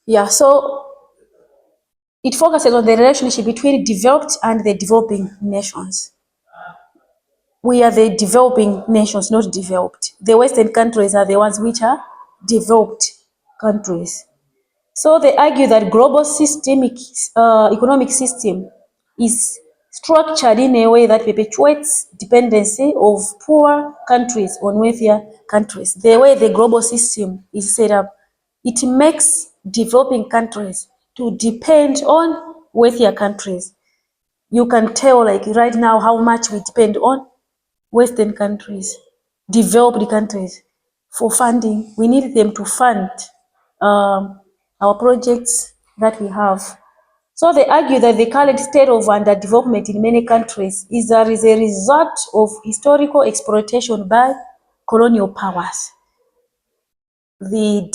Yeah, so it focuses on the relationship between developed and the developing nations. We are the developing nations, not developed. The Western countries are the ones which are developed countries. So they argue that global systemic economic system is structured in a way that perpetuates dependency of poor countries on wealthier countries. The way the global system is set up, it makes developing countries to depend on wealthier countries. You can tell, like right now, how much we depend on Western countries, developed countries, for funding. We need them to fund our projects that we have. So they argue that the current state of underdevelopment in many countries is a result of historical exploitation by colonial powers. They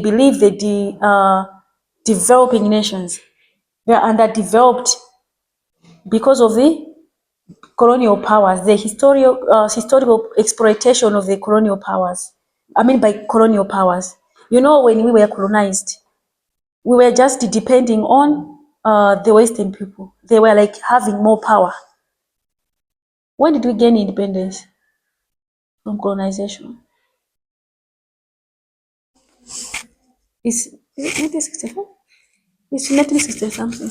believe that the developing nations, they are underdeveloped because of the colonial powers, the historical exploitation of the colonial powers. I mean by colonial powers. You know, when we were colonized, we were just depending on the Western people. They were like having more power. When did we gain independence from colonization? It's 1964? It's 1960 something.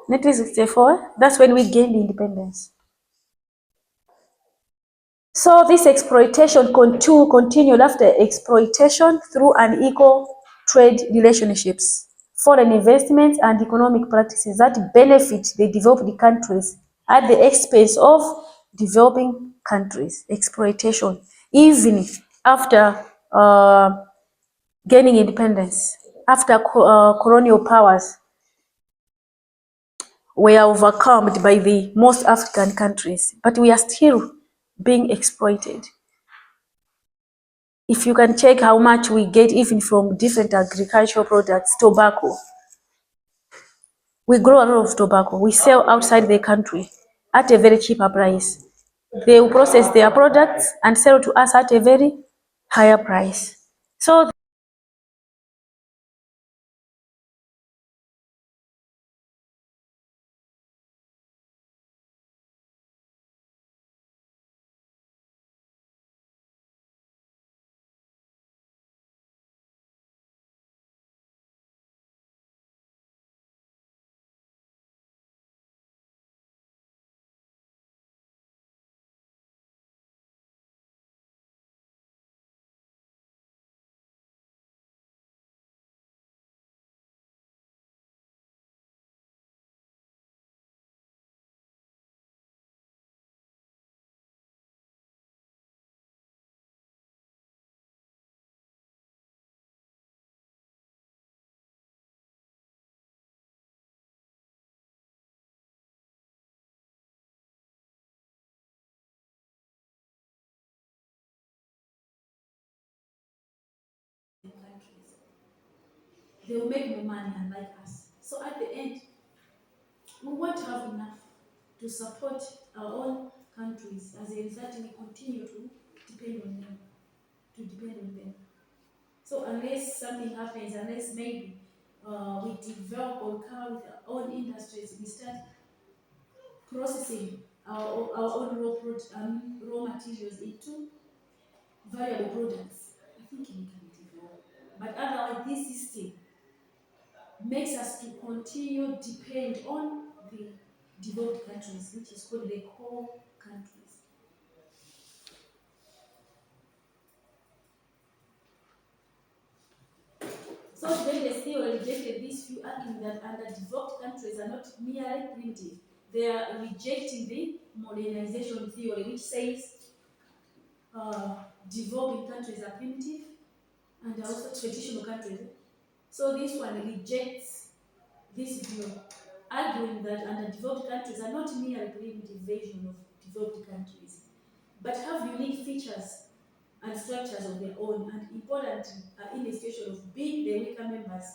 1964? That's when we gained independence. So this exploitation continued after exploitation through unequal trade relationships, foreign investments, and economic practices that benefit the developed countries at the expense of developing countries. Exploitation, even after gaining independence, after colonial powers were overcome by the most African countries, but we are still being exploited. If you can check how much we get even from different agricultural products, tobacco. We grow a lot of tobacco. We sell outside the country at a very cheaper price. They will process their products and sell to us at a very higher price. So they will make more money unlike us. So at the end, we won't have enough to support our own countries. As a result, we continue to depend on them, So unless something happens, unless maybe we develop or come up with our own industries, we start processing our own raw materials into valuable products, I think we can develop. But otherwise, this system makes us to continue depend on the developed countries, which is called the core countries. So then the theory rejected this view, arguing that underdeveloped countries are not merely primitive. They are rejecting the modernization theory, which says developing countries are primitive and are also traditional countries. So this one rejects this view, arguing that underdeveloped countries are not merely primitive version of developed countries, but have unique features and structures of their own, and important in the situation of being the weaker members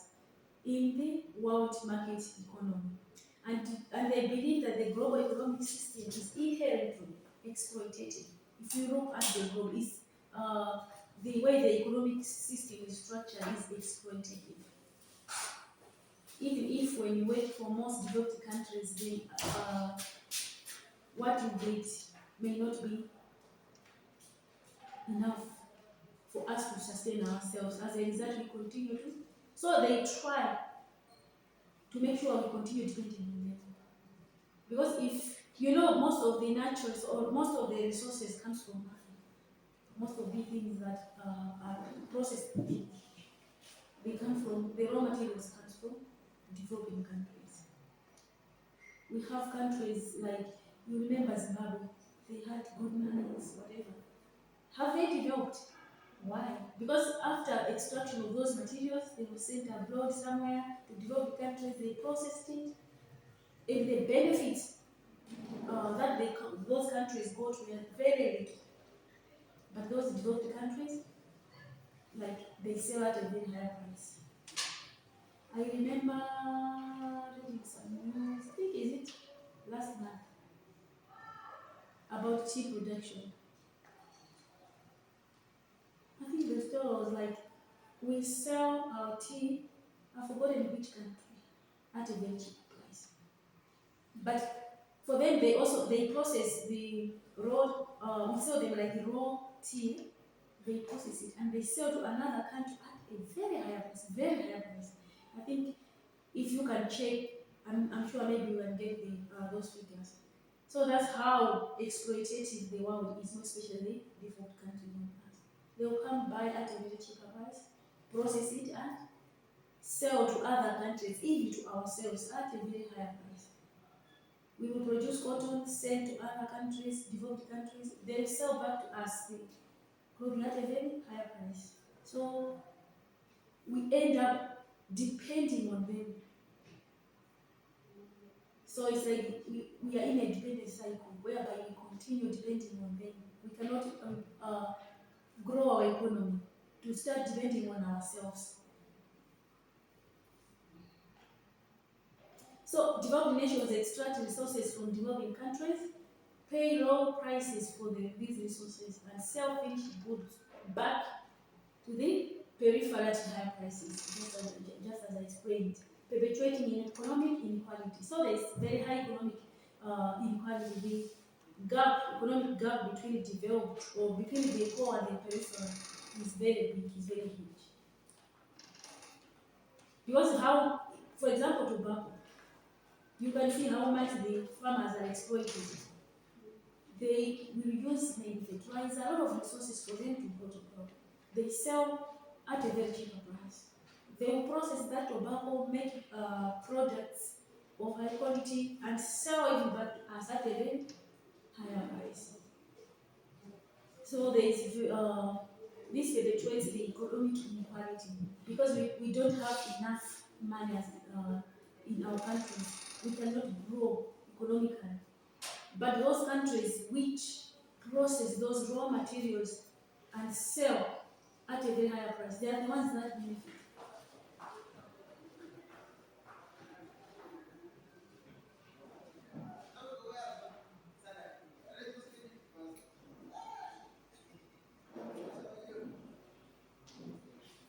in the world market economy. And they believe that the global economic system is inherently exploitative. If you look at the globe, is the way the economic system is structured is exploitative. Even if when you work for most developed countries, what you get may not be enough for us to sustain ourselves. As a result, we continue to. So they try to make sure we continue depending on them. Because if you know most of the naturals or most of the resources comes from Africa, most of the things that are processed, they come from the raw materials comes from developing countries. We have countries like you remember Zimbabwe, they had good mines, whatever. Have they developed? Why? Because after extraction of those materials, they were sent abroad somewhere to develop countries, they processed it, and the benefits that those countries got were very little. But those developed countries, like they sell at a very high price. I remember reading some news, I think is it last month, about tea production. I think the story was like, we sell our tea, I've forgotten which country, at a very cheap price. But for them, they process the raw, we sell them like the raw tea, they process it and they sell to another country at a very higher price, very higher price. I think if you can check, I'm sure maybe you can get those figures. So that's how exploitative the world is, not especially developed countries on earth. They'll come buy at a very cheaper price, process it, and sell to other countries, even to ourselves, at a very higher price. We will produce cotton, sell to other countries, developed countries, they sell back to us, probably at a very higher price. So we end up depending on them. So it's like we are in a dependent cycle whereby we continue depending on them. We cannot grow our economy to start depending on ourselves. So developing nations extract resources from developing countries, pay low prices for these resources, and sell finished goods back to the peripheral at higher prices, just as I explained, perpetuating economic inequality. So there's very high economic inequality. The economic gap between developed or between the core and the peripheral is very big, is very huge. Because how, for example, tobacco, you can see how much the farmers are exploited. They will use maybe fertilizer, a lot of resources for them to grow tobacco. They sell at a very cheap price. They will process that tobacco, make products of high quality, and sell it back to us at a very higher price. So there is this perpetuates the economic inequality because we don't have enough money in our countries. We cannot grow economically. But those countries which process those raw materials and sell at a very higher price, they are the ones that benefit.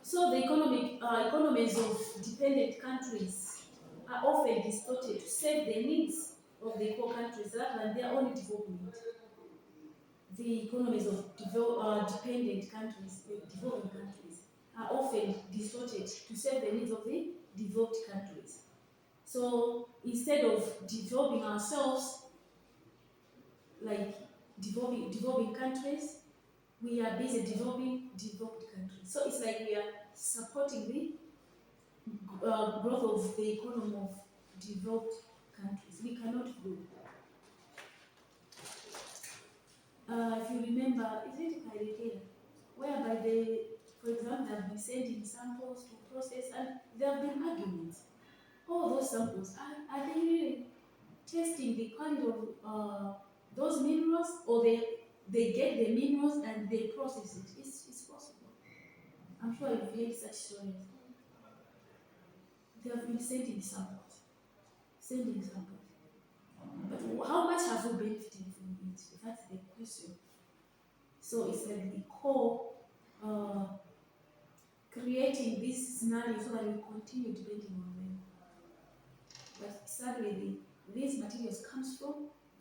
So the economies of dependent countries are often distorted to serve the needs of the poor countries rather than their own development. The economies of dependent countries, the developing countries, are often distorted to serve the needs of the developed countries. So instead of developing ourselves, like developing countries, we are busy developing developed countries. So it's like we are supporting the growth of the economy of developed countries. We cannot grow. If you remember, is it Kairekera, whereby they, for example, they have been sending samples to process and there have been arguments. All those samples, are they really testing the quality of those minerals or they get the minerals and they process it? It's possible. I'm sure you've heard such stories. They have been sending samples. But how much have we benefited from it? That's the question. So it's like the core creating this scenario so that we continue depending on them. But sadly, these materials comes from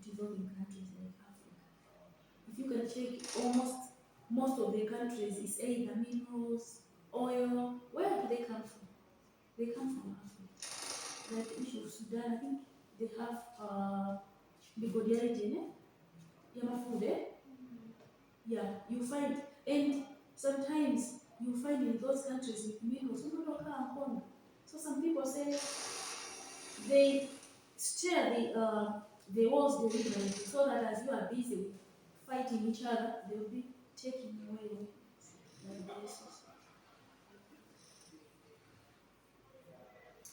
developing countries like Africa. If you can check, almost most of the countries is either minerals, oil. Where do they come from? They come from Africa. Like the issue of Sudan, I think they have bigodiality, Yamafude. Yeah, you find, and sometimes you find in those countries with minerals, so some people say they share the wars deliberately so that as you are busy with fighting each other, they will be taking away like the resources.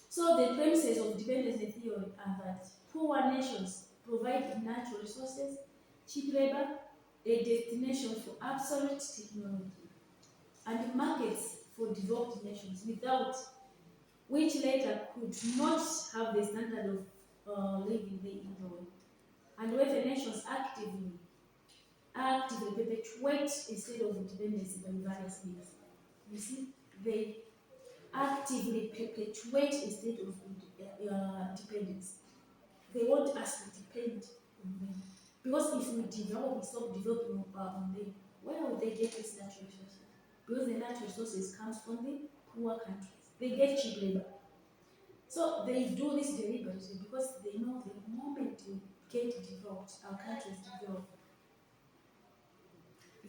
So the premises of dependency theory are that poor nations provide natural resources, cheap labor, a destination for absolute technology, and markets for developed nations without which later could not have the standard of living they enjoy. And where the nations actively perpetuate a state of dependency by various means. You see, they actively perpetuate a state of dependence. They want us to depend on them. Because if we develop, we stop developing on them, where would they get these natural resources? Because the natural resources comes from the poor countries. They get cheap labor. So they do this deliberately because they know the moment we get developed, our countries develop,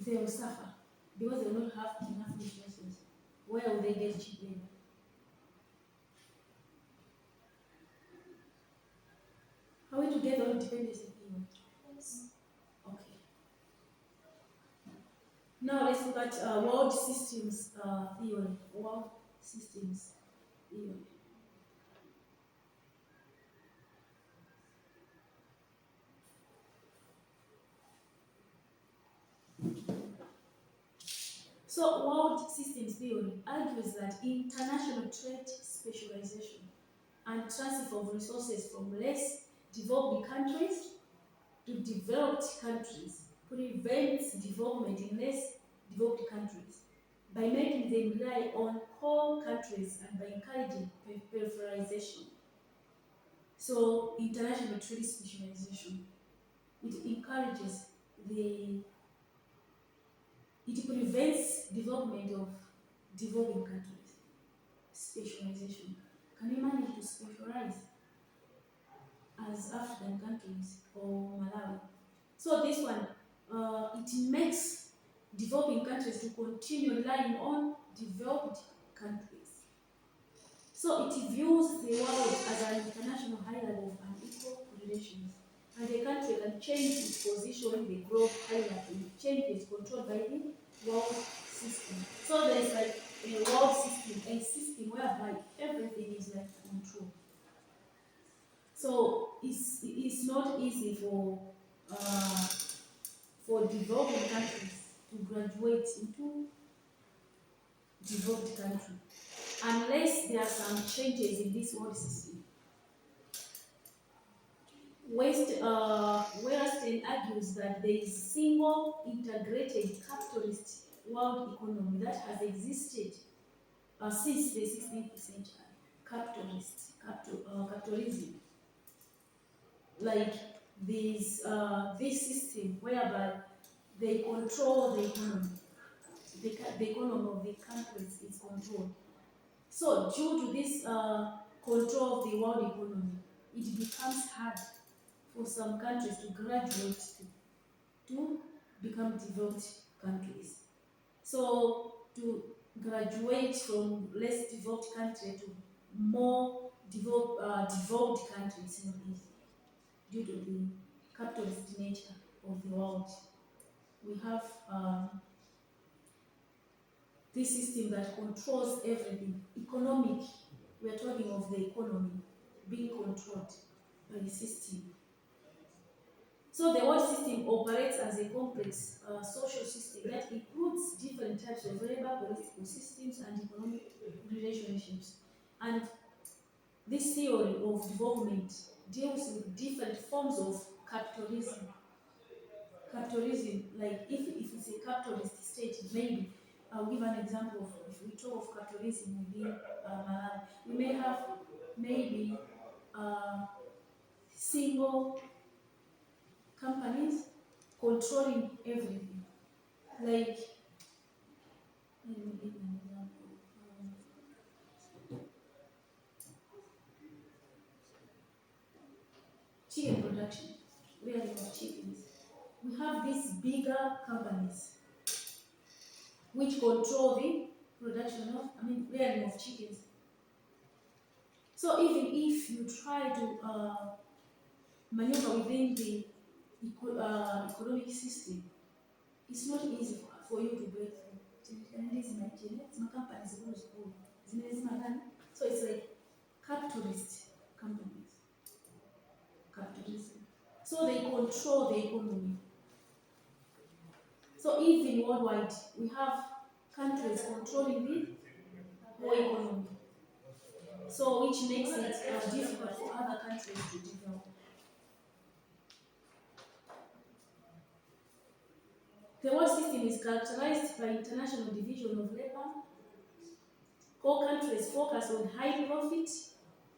they will suffer because they will not have enough resources. Where will they get cheap labor? Are we together on dependency theory? Yes. Okay. Now let's look at world systems theory. World systems theory. So world systems theory argues that international trade specialization and transfer of resources from less developed countries to developed countries prevents development in less developed countries by making them rely on core countries and by encouraging peripheralization. So international trade specialization, it encourages the, it prevents development of developing countries. Specialization. Can you manage to specialize as African countries or Malawi? So this one, it makes developing countries to continue relying on developed countries. So it views the world as an international hierarchy of unequal relations. And a country can change its position in the global hierarchy, change its control by the world system. So there is like a world system, a system whereby everything is like control. So it's not easy for developing countries to graduate into developed country unless there are some changes in this world system. Weinstein argues that there is single integrated capitalist world economy that has existed since the 16th century. Capitalism, like this system whereby they control the economy. The economy of the countries is controlled. So due to this control of the world economy, it becomes hard for some countries to graduate to become developed countries. So to graduate from less developed country to more developed countries is not easy due to the capitalist nature of the world. We have this system that controls everything. Economic, we are talking of the economy being controlled by the system. So the world system operates as a complex social system that includes different types of labor, political systems, and economic relationships. And this theory of development deals with different forms of capitalism. capitalism, like if it's a capitalist state, maybe I'll give an example of if we talk of capitalism within Malawi, we may have maybe single companies controlling everything. Like, let me give an example. Chicken production, rearing of chickens. We have these bigger companies which control the production of, rearing of chickens. So even if you try to maneuver within the economic system, it's not easy for you to break through. And this is my companies rules. So it's like capitalist companies, capitalism. So they control the economy. So even worldwide, we have countries controlling the whole economy. So which makes it difficult for other countries to develop. The world system is characterized by international division of labor. Core countries focus on high profit,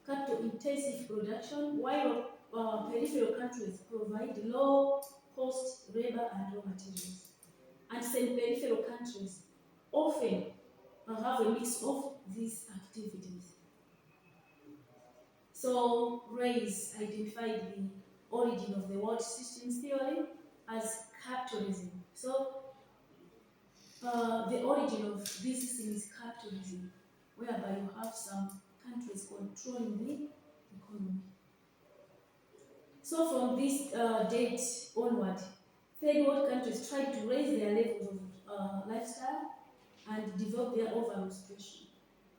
capital-intensive production, while peripheral countries provide low-cost labor and raw materials. And semi-peripheral countries often have a mix of these activities. So, Reyes identified the origin of the world systems theory as capitalism. So, the origin of this system is capitalism, whereby you have some countries controlling the economy. So from this date onward, third world countries tried to raise their levels of lifestyle and develop their overall situation.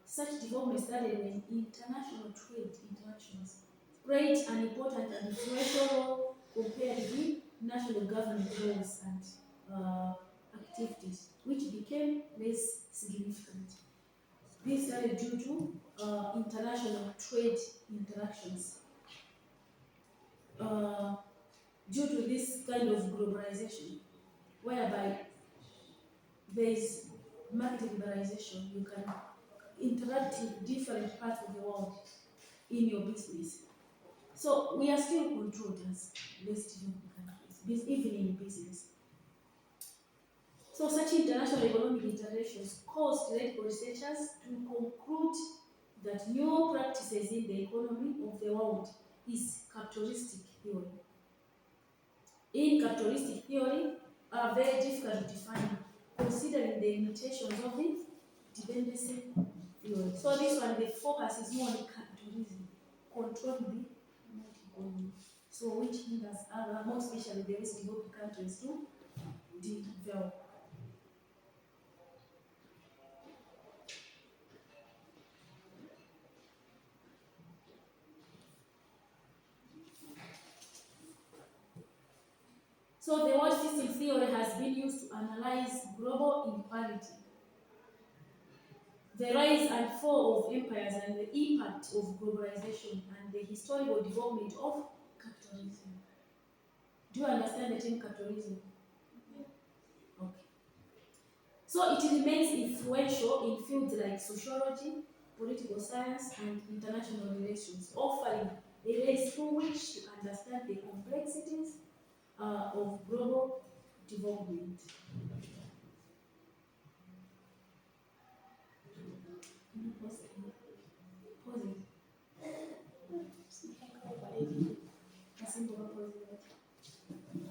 Such development started when international trade interactions played an important and influential role compared with national government roles and activities, which became less significant. This started due to international trade interactions. Uh, Due to this kind of globalization, whereby there is market liberalization, you can interact with different parts of the world in your business. So we are still controlled as less developed countries, even in business. So such international economic interactions caused medical researchers to conclude that new practices in the economy of the world is capitalistic theory. In capitalistic theory are very difficult to define, considering the limitations of the dependency theory. So this one, the focus is more on capitalism, controlling the economy. So which hinders other, more especially the less developed countries to develop. So the world system theory has been used to analyze global inequality, the rise and fall of empires and the impact of globalization and the historical development of capitalism. Do you understand the term capitalism? Okay. So it remains influential in fields like sociology, political science, and international relations, offering a lens through which to understand the complexities of global development. Can you pause it? Pause it. Simple pause it.